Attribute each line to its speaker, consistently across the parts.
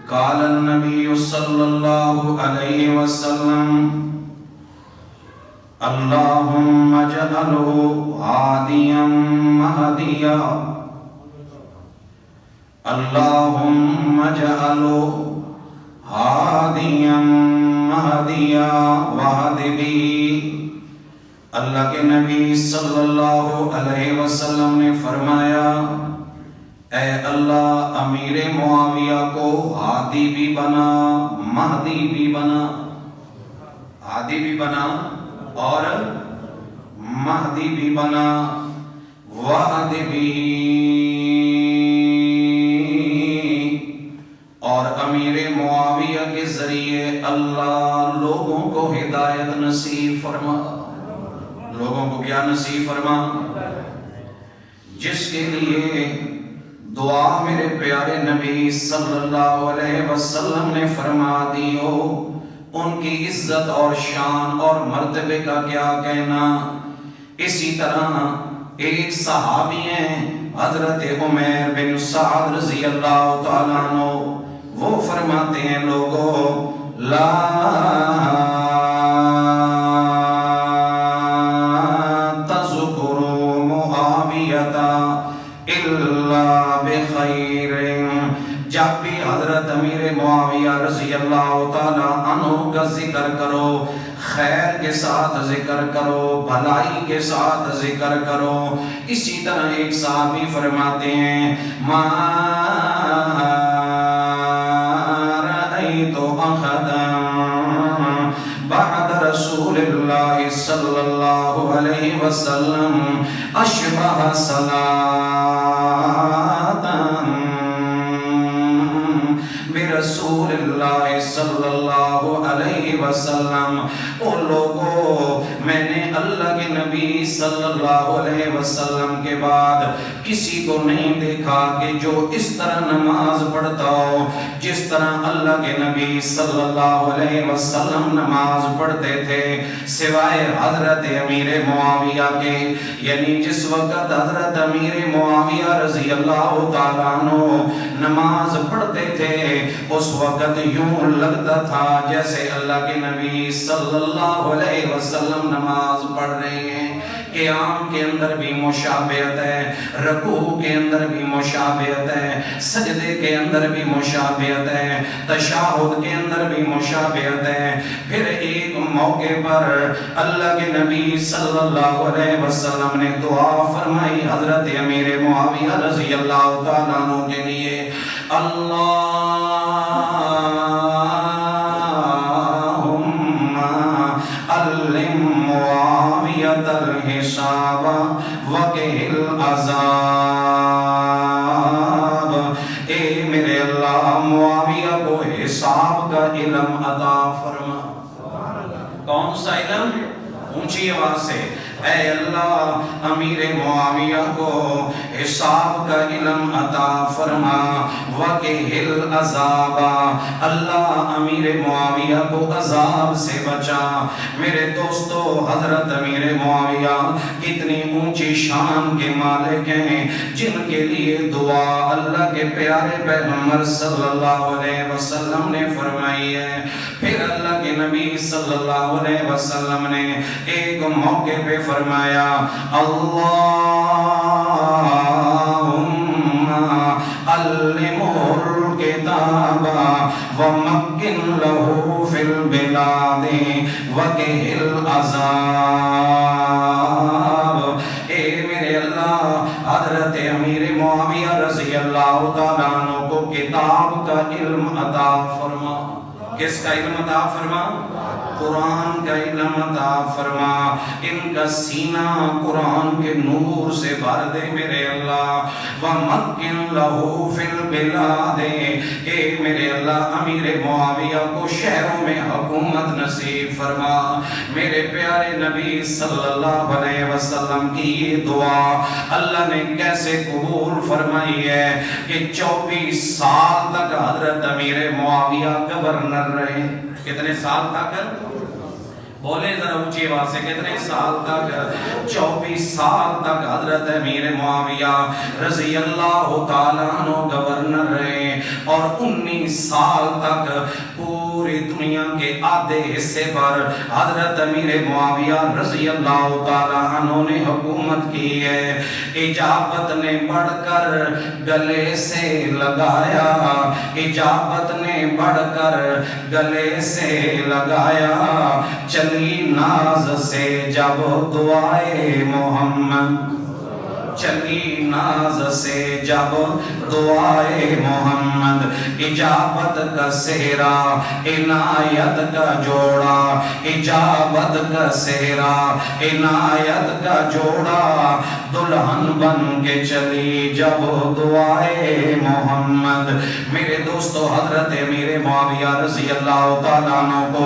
Speaker 1: قال النبي صلى الله عليه وسلم اللهم اجعله هاديا مهديا اللهم اجعله هاديا مهديا واهد به۔ اللہ کے نبی صلی اللہ علیہ وسلم نے فرمایا اے اللہ امیر معاویہ کو ہادی بھی بنا مہدی بھی بنا، ہادی بھی بنا اور مہدی بھی بنا، واہد بھی، اور امیر معاویہ کے ذریعے اللہ لوگوں کو ہدایت نصیب فرما۔ لوگوں کو کیا نصیب فرما؟ جس کے لیے دعا میرے پیارے نبی صلی اللہ علیہ وسلم نے فرما دی ہو، ان کی عزت اور شان اور مرتبے کا کیا کہنا۔ اسی طرح ایک صحابی ہیں حضرت عمیر بن سعد رضی اللہ تعالیٰ عنہ، وہ فرماتے ہیں لوگوں لا تذکروا معاویۃ الا بخیر، جب بھی حضرت امیر معاویہ رضی اللہ تعالیٰ عنہ کا ذکر کرو خیر کے ساتھ ذکر کرو، بھلائی کے ساتھ ذکر کرو۔ اسی طرح ایک صحابی فرماتے ہیں ما رأیت احدا بعد رسول اللہ صلی اللہ علیہ وسلم اشبہ صلاۃ برسول اللہ صلی اللہ علیہ وسلم۔ او لوگوں، میں نے اللہ کے نبی صلی اللہ علیہ وسلم کے بعد کسی کو نہیں دیکھا کہ جو اس طرح نماز پڑھتا ہو جس طرح اللہ کے نبی صلی اللہ علیہ وسلم نماز پڑھتے تھے، سوائے حضرت امیر معاویہ کے۔ یعنی جس وقت حضرت امیر معاویہ رضی اللہ تعالیٰ عنہ نماز پڑھتے تھے اس وقت یوں لگتا تھا جیسے اللہ کے نبی صلی اللہ علیہ وسلم نماز پڑھ رہے ہیں۔ قیام کے اندر بھی مشابہت ہے، رکوع کے اندر بھی مشابہت ہے، سجدے کے اندر بھی مشابہت ہے، تشہد کے اندر بھی مشابہت ہے۔ پھر ایک موقع پر اللہ کے نبی صلی اللہ علیہ وسلم نے دعا فرمائی حضرت امیر معاویہ رضی اللہ تعالیٰ عنہ کے لیے، اللہم علم معاویۃ الحساب وقہ العذاب۔ اے میرے اللہ معاویہ کو حساب کا علم عطا فرما۔ کون سا علم؟ اونچی آواز سے اے اللہ امیر معاویہ کو حساب کا علم عطا فرما، وقہ العذاب، اللہ امیر معاویہ کو عذاب سے بچا۔ میرے دوستو، حضرت امیر معاویہ کتنی اونچی شان کے مالک ہیں جن کے لیے دعا اللہ کے پیارے پیغمبر صلی اللہ علیہ وسلم نے فرمائی ہے۔ پھر اللہ کے نبی صلی اللہ علیہ وسلم نے ایک موقع پہ فرمایا اللہم علمہ الکتاب ومکن لہو فی البلاد وقہ العذاب۔ اے میرے اللہ حضرت امیر معاویہ رضی اللہ تعالیٰ عنہ کو کتاب کا علم عطا فرما۔ کس کا علم عطا فرما؟ قرآن کا علم عطا فرما۔ ان کا سینہ قرآن کے نور سے بھر دے میرے اللہ۔ وَمَكِّنْ لَهُ فِي الْبِلَادِ، اے میرے اللہ امیر معاویہ کو شہروں میں حکومت نصیب فرما۔ میرے پیارے نبی صلی اللہ علیہ وسلم کی یہ دعا اللہ نے کیسے قبول فرمائی ہے کہ 24 سال تک حضرت امیر معاویہ گورنر رہے۔ کتنے سال تک؟ بولے ذرا اونچی آواز سے کتنے سال تک؟ 24 سال تک حضرت امیر معاویہ رضی اللہ تعالیٰ عنہ گورنر رہے، اور 19 سال تک پوری دنیا کے آدھے حصے پر حضرت امیر معاویہ رضی اللہ تعالیٰ عنہ نے حکومت کی ہے۔ اجابت نے بڑھ کر گلے سے لگایا، اجابت نے بڑھ کر گلے سے لگایا، چلی ناز سے جب دعائے محمد، چلی ناز سے جب دعائے محمد، اجابت کا سہرا عنایت کا جوڑا، اجابت کا سہرا عنایت کا جوڑا، دلہن بن کے چلی جب دعائے محمد۔ میرے دوستو، حضرت امیر معاویہ رضی اللہ تعالیٰ عنہ کو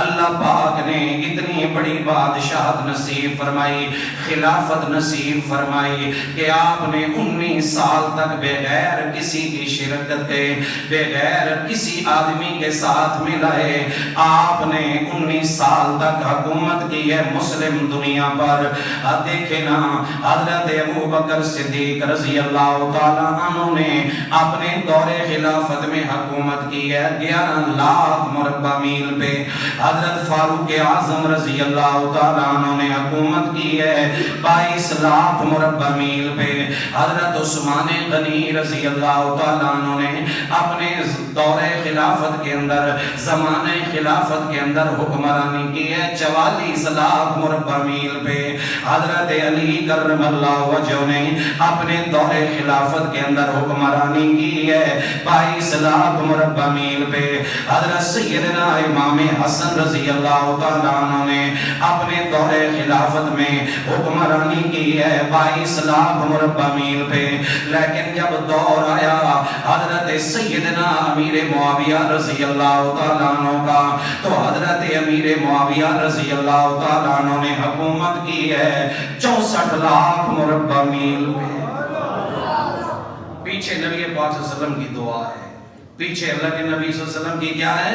Speaker 1: اللہ پاک نے اتنی بڑی بادشاہت نصیب فرمائی، خلافت نصیب فرمائی کہ آپ نے 19 سال تک بغیر کسی کی شرکت کے، بغیر کسی آدمی کے ساتھ ملائے، آپ نے 19 سال تک حکومت کی ہے مسلم دنیا پر۔ دیکھیں نا، حضرت ابو بکر صدیق رضی اللہ تعالیٰ عنہ نے اپنے دور خلافت میں حکومت کی ہے 11 لاکھ مربع میل پہ۔ حضرت فاروق اعظم رضی اللہ تعالیٰ عنہ نے حکومت کی ہے 22 لاکھ مربع میل پہ۔ حضرت عثمان غنی رضی اللہ تعالیٰ عنہ نے اپنے دور خلافت کے اندر، زمانہ خلافت کے اندر حکمرانی کی ہے 44 لاکھ مربع میل پہ۔ حضرت علی کرم اللہ وجہ نے اپنے دور خلافت کے اندر حکمرانی کی ہے 22 لاکھ مربع میل پہ۔ حضرت سیدنا امام حسن رضی اللہ تعالیٰ عنہ نے اپنے دور خلافت میں حکمرانی کی ہے 22 لاکھ مربع میل پہ۔ لیکن جب دور آیا حضرت سیدنا امیر معاویہ رضی اللہ تعالیٰ عنہ کا، تو حضرت امیر معاویہ رضی اللہ تعالیٰ عنہ نے حکومت کی ہے 64 لاکھ مربع میل پہ۔ پیچھے نبی پاک صلی اللہ علیہ وسلم کی دعا ہے، پیچھے اللہ کے نبی صلی اللہ علیہ وسلم کی کیا ہے؟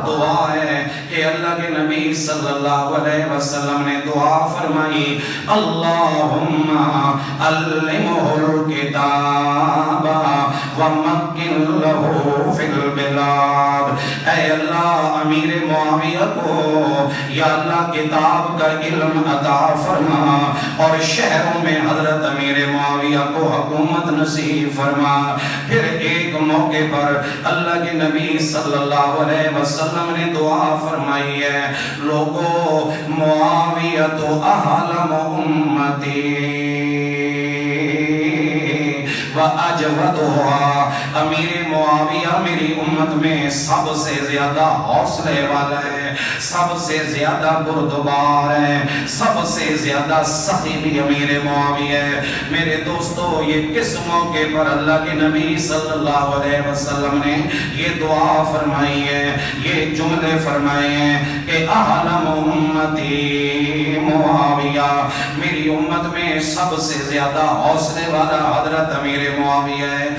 Speaker 1: دعا ہے کہ اللہ کے نبی صلی اللہ علیہ وسلم نے دعا فرمائی، اللہم علمہ الکتاب ومکن لہ فی البلاد۔ اے اللہ، امیر معاویہ کو یا اللہ کتاب کا علم عطا فرما، اور شہروں میں حضرت امیر معاویہ کو حکومت نصیب فرما۔ پھر ایک موقع پر اللہ کے نبی صلی اللہ علیہ وسلم نے دعا فرمائی ہے، لوگو معاویہ تو احلم امتی وَأَجْوَدُهَا، امیر معاویہ میری امت میں سب سے زیادہ حوصلے والا ہے، سب سے زیادہ بردبار ہے، سب سے زیادہ سخی بھی امیر معاویہ ہے۔ میرے دوستو، یہ کس موقع پر اللہ کے نبی صلی اللہ علیہ وسلم نے یہ دعا فرمائی ہے، یہ جملے فرمائے ہیں کہ احلم امتی معاویہ، میری امت میں سب سے زیادہ حوصلے والا حضرت امیر معاویہ ہے۔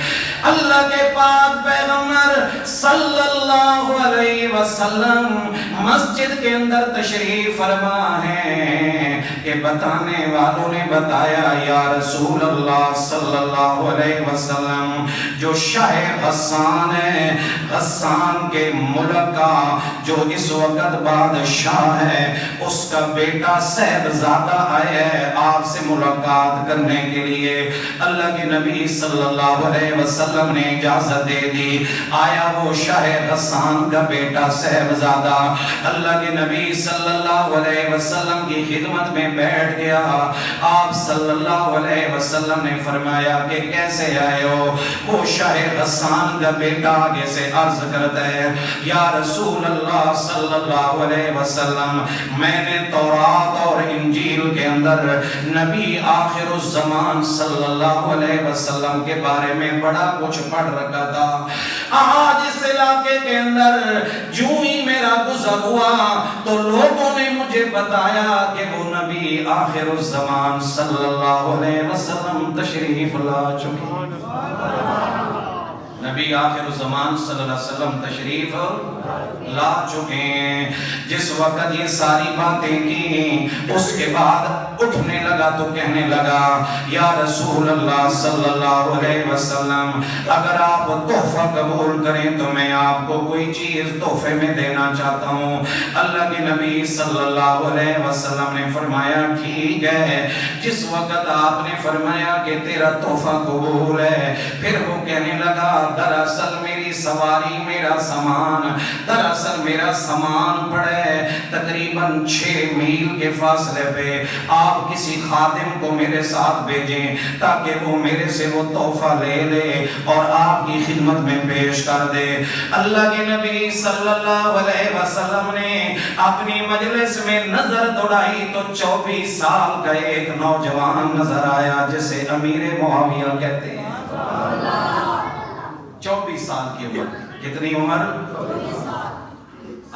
Speaker 1: اللہ کے پاک پیغمبر صلی اللہ علیہ وسلم مسجد کے اندر تشریف فرما ہے کہ بتانے والوں نے بتایا، یا رسول اللہ صلی اللہ علیہ وسلم، جو شاہ غسان ہے، غسان کے ملک کا جو اس وقت بادشاہ ہے، اس کا بیٹا صاحبزادہ آیا ہے آپ سے ملاقات کرنے کے لیے۔ اللہ کے نبی صلی اللہ علیہ وسلم نے اجازت دے دی، آیا وہ شاہ غسان کا بیٹا صاحبزادہ اللہ کے نبی صلی اللہ علیہ وسلم کی خدمت میں بیٹھ گیا۔ آپ صلی اللہ علیہ وسلم نے فرمایا کہ کیسے آئے ہو؟ وہ شاہ غسان کا بیٹا آگے سے عرض کرتا ہے، یا رسول اللہ صلی اللہ علیہ وسلم، میں نے تورات اور انجیل کے اندر نبی آخر الزمان صلی اللہ علیہ وسلم کے بارے میں بڑا کچھ پڑھ رکھا تھا۔ آج اس علاقے کے اندر جو ہی میرا گزر ہوا تو لوگوں نے مجھے بتایا کہ وہ نبی آخر الزمان صلی اللہ علیہ وسلم تشریف لا چکے۔ نبی آخر زمان صلی اللہ علیہ وسلم تشریف لا چکے ہیں. جس وقت یہ ساری باتیں کی اس کے بعد اٹھنے لگا تو کہنے لگا یا رسول اللہ صلی اللہ علیہ وسلم اگر آپ تحفہ قبول کریں تو میں آپ کو کوئی چیز تحفے میں دینا چاہتا ہوں. اللہ کے نبی صلی اللہ علیہ وسلم نے فرمایا ٹھیک ہے. جس وقت آپ نے فرمایا کہ تیرا تحفہ قبول ہے پھر وہ کہنے لگا دراصل میری سواری میرا سامان دراصل میرا سامان پڑے تقریباً 6 میل کے فاصلے پہ آپ کسی خادم کو میرے ساتھ بھیجیں تاکہ وہ میرے سے وہ تحفہ لے لے اور آپ کی خدمت میں پیش کر دے. اللہ کے نبی صلی اللہ علیہ وسلم نے اپنی مجلس میں نظر دوڑائی تو 24 سال کا ایک نوجوان نظر آیا جسے امیر معاویہ کہتے ہیں. 24 سال کی عمر. کتنی عمر؟ 24 سال.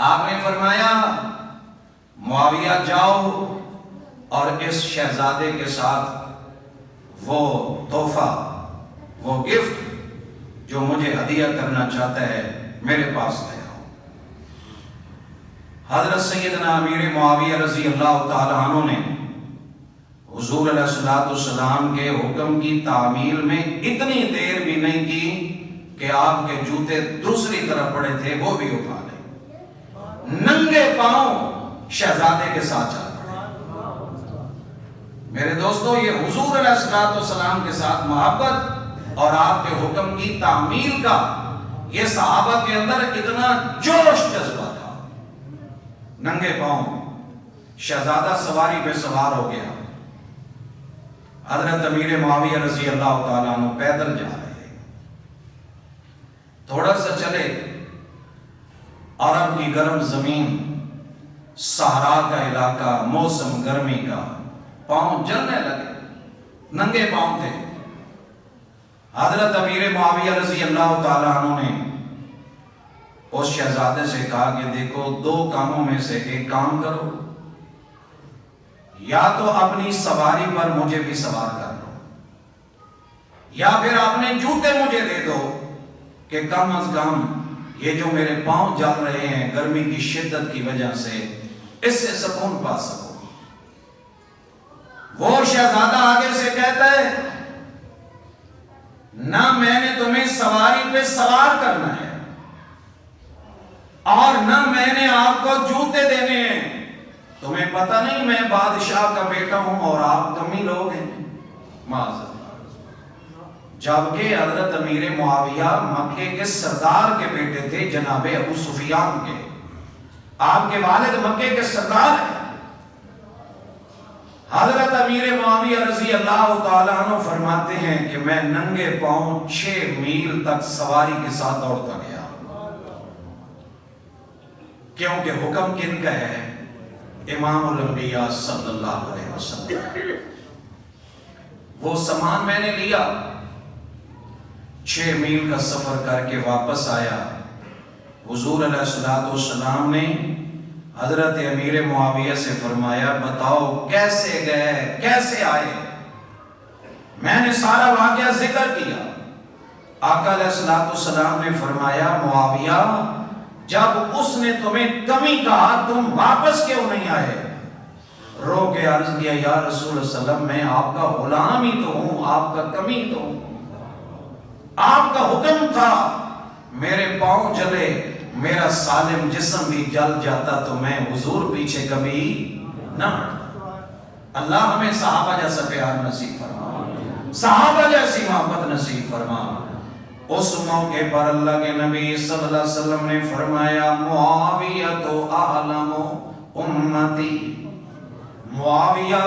Speaker 1: آپ نے فرمایا معاویہ جاؤ اور اس شہزادے کے ساتھ وہ تحفہ وہ گفٹ جو مجھے ہدیہ کرنا چاہتا ہے میرے پاس لے آؤ. حضرت سیدنا امیر معاویہ رضی اللہ تعالی عنہ نے حضور علیہ السلام کے حکم کی تعمیل میں اتنی دیر بھی نہیں کی کہ آپ کے جوتے دوسری طرف پڑے تھے وہ بھی اٹھا لے. ننگے پاؤں شہزادے کے ساتھ چل پڑے. میرے دوستو یہ حضور علیہ السلام کے ساتھ محبت اور آپ کے حکم کی تعمیل کا یہ صحابہ کے اندر اتنا جوش جذبہ تھا. ننگے پاؤں شہزادہ سواری پہ سوار ہو گیا. حضرت امیر معاویہ رضی اللہ تعالیٰ عنہ پیدل جا رہے. تھوڑا سا چلے عرب کی گرم زمین صحرا کا علاقہ موسم گرمی کا پاؤں جلنے لگے. ننگے پاؤں تھے. حضرت امیر معاویہ رضی اللہ تعالیٰ عنہ نے اس شہزادے سے کہا کہ دیکھو 2 کاموں میں سے ایک کام کرو یا تو اپنی سواری پر مجھے بھی سوار کر دو یا پھر اپنے جوتے مجھے دے دو کہ کم از کم یہ جو میرے پاؤں جل رہے ہیں گرمی کی شدت کی وجہ سے اس سے سکون پا سکو. وہ شہزادہ آگے سے کہتا ہے نہ میں نے تمہیں سواری پہ سوار کرنا ہے اور نہ میں نے آپ کو جوتے دینے ہیں. تمہیں پتہ نہیں میں بادشاہ کا بیٹا ہوں اور آپ کمی لوگ ہیں. معاذ جبکہ حضرت امیر معاویہ مکے کے سردار کے بیٹے تھے جناب ابو سفیان کے. آپ کے والد مکے کے سردار ہیں. حضرت امیر معاویہ رضی اللہ تعالیٰ عنہ فرماتے ہیں کہ میں ننگے پاؤں 6 میل تک سواری کے ساتھ دوڑتا گیا کیونکہ حکم کن کا ہے؟ امام الانبیاء صلی اللہ علیہ وسلم. وہ سامان میں نے لیا 6 میل کا سفر کر کے واپس آیا. حضور علیہ السلام نے حضرت امیر معاویہ سے فرمایا بتاؤ کیسے گئے کیسے آئے. میں نے سارا واقعہ ذکر کیا. آقا علیہ السلام نے فرمایا معاویہ جب اس نے تمہیں کمی کہا تم واپس کیوں نہیں آئے؟ رو کے عرض کیا یا رسول اللہ صلی اللہ علیہ وسلم میں آپ کا غلام ہی تو ہوں آپ کا کمی تو ہوں. آپ کا حکم تھا میرے پاؤں جلے میرا سالم جسم بھی جل جاتا تو میں حضور پیچھے کبھی نہ ہٹتا. اللہ ہمیں صحابہ جیسا پیار نصیب فرما صحابہ جیسی محبت نصیب فرما. اس موقع پر اللہ کے نبی صلی اللہ علیہ وسلم نے فرمایا معاویہ تو اعلم امتی. معاویہ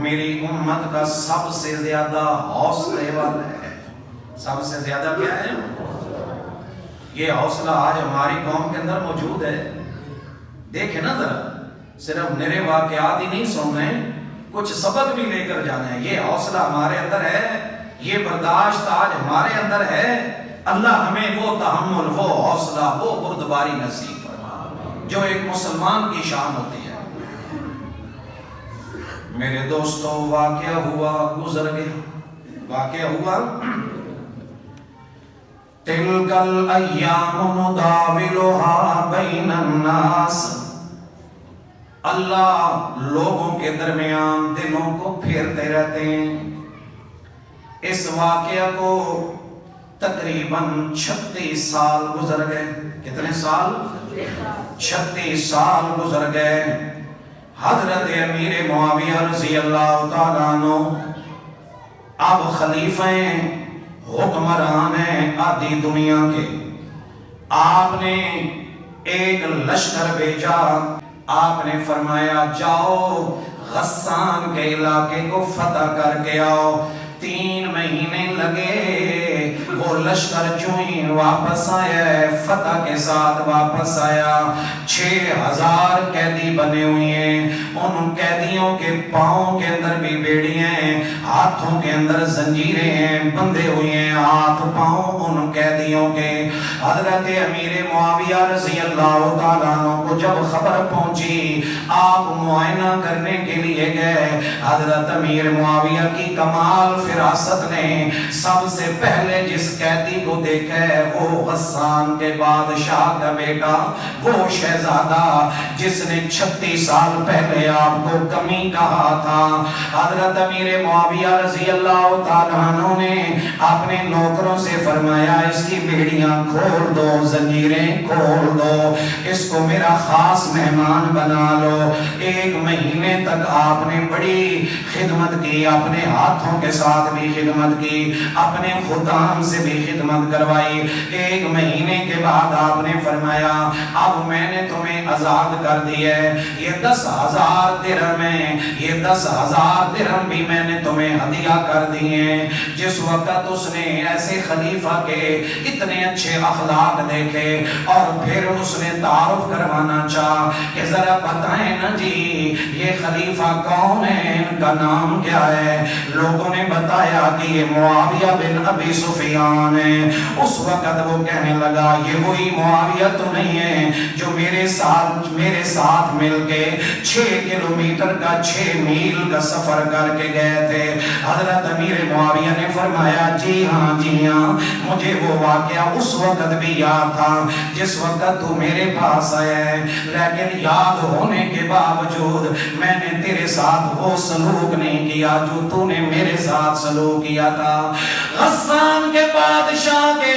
Speaker 1: میری امت کا سب سے زیادہ حوصلے والا ہے. سب سے زیادہ کیا ہے؟ یہ حوصلہ آج ہماری قوم کے اندر موجود ہے. دیکھیں نا ذرا صرف نرے واقعات ہی نہیں سننے کچھ سبق بھی لے کر جانا ہے. یہ حوصلہ ہمارے اندر ہے یہ برداشت آج ہمارے اندر ہے. اللہ ہمیں وہ تحمل وہ حوصلہ وہ بردباری نصیب فرما جو ایک مسلمان کی شان ہوتی ہے. میرے دوستوں واقعہ ہوا گزر گیا. واقعہ ہوا تلک الایام نداولها بین الناس، اللہ لوگوں کے درمیان دنوں کو پھیرتے رہتے ہیں۔ اس واقعہ کو تقریباً 36 سال گزر گئے۔ کتنے سال؟ 36 سال گزر گئے۔ حضرت امیر معاویہ رضی اللہ تعالیٰ عنہ اب خلیفہ ہیں، حکمران ہیں آدھی دنیا کے۔ آپ نے ایک لشکر بھیجا، آپ نے فرمایا جاؤ غسان کے علاقے کو فتح کر کے آؤ۔ 3 مہینے لگے، وہ لشکر جو ہی واپس آیا ہے فتح کے ساتھ واپس آیا۔ 6000 قیدی بنے ہوئے ہیں، ان قیدیوں کے پاؤں کے اندر بھی بیڑیاں ہیں، ہاتھوں کے اندر زنجیریں ہیں، بندھے ہوئے ہیں ہاتھ پاؤں ان قیدیوں کے۔ حضرت امیر معاویہ رضی اللہ تعالیٰ عنہ کو جب خبر پہنچی، آپ معائنہ کرنے کے لیے گئے۔ حضرت امیر معاویہ کی کمال فراست نے سب سے پہلے جس قیدی کو دیکھا ہے وہ غسان کے بادشاہ کا بیٹا، وہ شہزادہ جس نے 36 سال پہلے آپ کو کمی کہا تھا۔ حضرت امیر معاویہ رضی اللہ تعالیٰ عنہ نے اپنے نوکروں سے فرمایا اس کی بیڑیاں کھول دو، زنجیریں کھول دو، اس کو میرا خاص مہمان بنا لو۔ 1 مہینے تک آپ نے بڑی خدمت کی، اپنے ہاتھوں کے ساتھ بھی خدمت کی، اپنے خدام سے بھی خدمت کروائی۔ 1 مہینے کے بعد آپ نے فرمایا اب میں نے تمہیں آزاد کر دیا ہے، یہ 10,000 درہم ہیں، یہ 10,000 درہم بھی میں نے تمہیں ہدیہ کر دیے ہیں۔ جس وقت اس نے ایسے خلیفہ کے اتنے اچھے اخلاق دیکھے اور پھر اس نے تعارف کروانا چاہا کہ ذرا بتائیں نا جی یہ خلیفہ کون ہے، ان کا نام کیا ہے؟ لوگوں نے بتایا کہ یہ معاویہ بن ابی سفیان ہے۔ اس وقت وہ کہنے لگا یہ وہی معاویہ تو نہیں ہے جو میرے ساتھ مل کے 6 کلومیٹر کا 6 میل کا سفر کر کے گئے تھے۔ حضرت امیر معاویہ نے فرمایا جی ہاں مجھے وہ واقعہ اس وقت بھی یاد تھا جس وقت تو میرے پاس آیا ہے، لیکن یاد ہونے کے باوجود میں نے تیرے ساتھ وہ سلوک نہیں کیا جو تو نے میرے ساتھ سلوک کیا تھا۔ غسان کے بادشاہ کے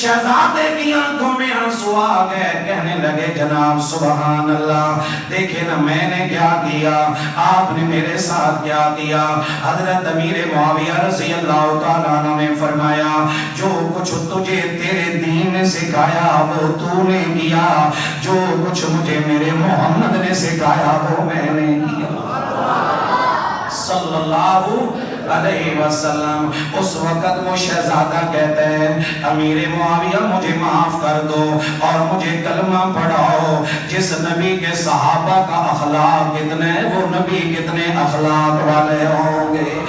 Speaker 1: شہزادے کی آنکھوں میں آنسو آ گئے، کہنے لگے جناب سبحان اللہ، دیکھیں نا میں نے کیا کیا، آپ نے میرے ساتھ کیا کیا۔ حضرت امیر معاویہ رضی اللہ تعالیٰ عنہ نے فرمایا جو کچھ تجھے تیرے دین نے سکھایا وہ تو نے کیا، جو کچھ مجھے میرے محمد نے سکھایا وہ میں نے کیا صلی اللہ علیہ وسلم۔ اس وقت وہ شہزادہ کہتا ہے امیر معاویہ مجھے معاف کر دو اور مجھے کلمہ پڑھاؤ۔ جس نبی کے صحابہ کا اخلاق کتنے، وہ نبی کتنے اخلاق والے ہوں گے۔